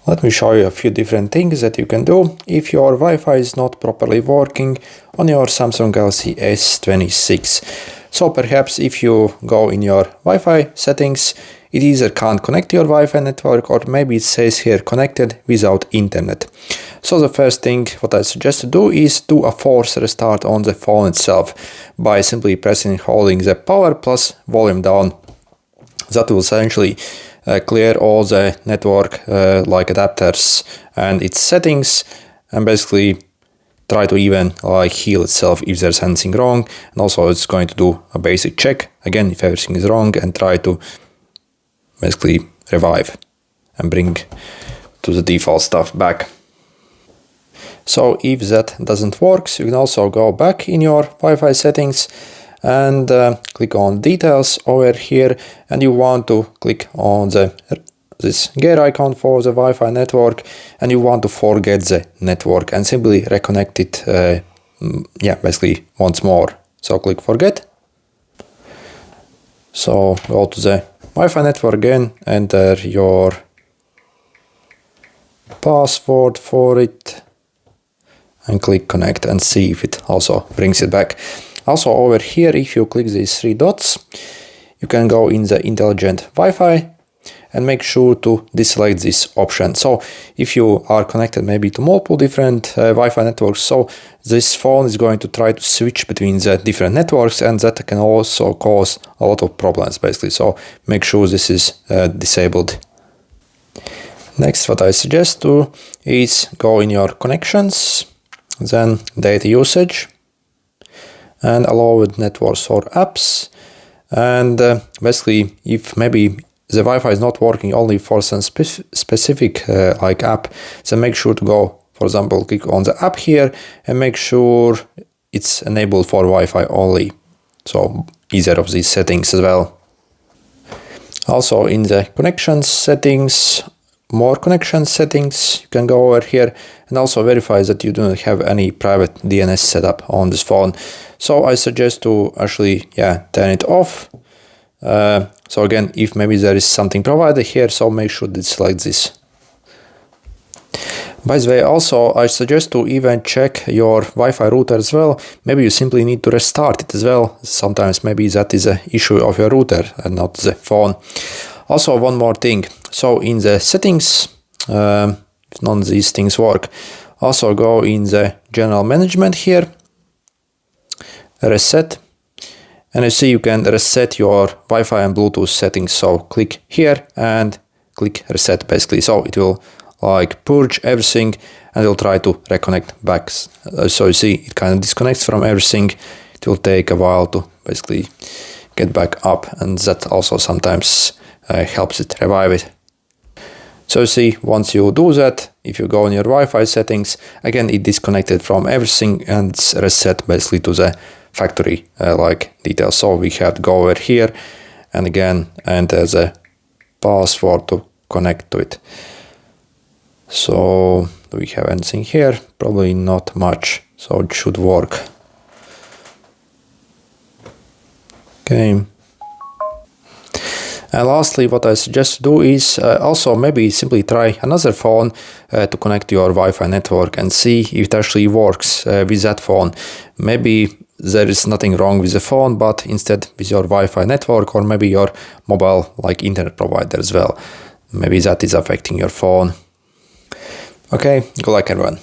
Let me show you a few different things that you can do if your Wi-Fi is not properly working on your Samsung Galaxy S26. So perhaps if you go in your Wi-Fi settings, it either can't connect to your Wi-Fi network, or maybe it says here connected without internet. So the first thing what I suggest to do is do a force restart on the phone itself by simply pressing and holding the power plus volume down. That will essentially clear all the network like adapters and its settings, and basically try to even like heal itself if there's anything wrong. And also it's going to do a basic check again if everything is wrong, and try to basically revive and bring to the default stuff back. So if that doesn't work, you can also go back in your Wi-Fi settings and click on details over here, and you want to click on this gear icon for the Wi-Fi network, and you want to forget the network and simply reconnect it basically once more. So click forget. So go to the Wi-Fi network again, enter your password for it and click connect, and see if it also brings it back. Also over here, if you click these three dots, you can go in the intelligent Wi-Fi and make sure to deselect this option. So if you are connected maybe to multiple different Wi-Fi networks, so this phone is going to try to switch between the different networks, and that can also cause a lot of problems basically. So make sure this is disabled. Next, what I suggest to is go in your connections, then data usage, and allow with networks or apps. And basically, if maybe the Wi-Fi is not working only for some specific like app, then make sure to go, for example, click on the app here and make sure it's enabled for Wi-Fi only. So either of these settings as well. Also in the connections settings, more connection settings, you can go over here and also verify that you do not have any private DNS setup on this phone. So I suggest to actually turn it off. So again, if maybe there is something provided here, so make sure to select this. By the way, also I suggest to even check your Wi-Fi router as well. Maybe you simply need to restart it as well. Sometimes maybe that is an issue of your router and not the phone. Also one more thing, so in the settings, if none of these things work, also go in the general management here, reset, and you see you can reset your Wi-Fi and Bluetooth settings. So click here and click reset basically. So it will like purge everything and it will try to reconnect back. So you see it kind of disconnects from everything. It will take a while to basically get back up, and that also sometimes helps it revive it. So you see, once you do that, if you go in your Wi-Fi settings, again it disconnected from everything and it's reset basically to the factory like details. So we have to go over here and again enter the password to connect to it. So do we have anything here? Probably not much, so it should work. Okay. And lastly, what I suggest to do is also maybe simply try another phone to connect to your Wi-Fi network and see if it actually works with that phone. Maybe there is nothing wrong with the phone, but instead with your Wi-Fi network, or maybe your mobile like internet provider as well. Maybe that is affecting your phone. Okay, good luck everyone.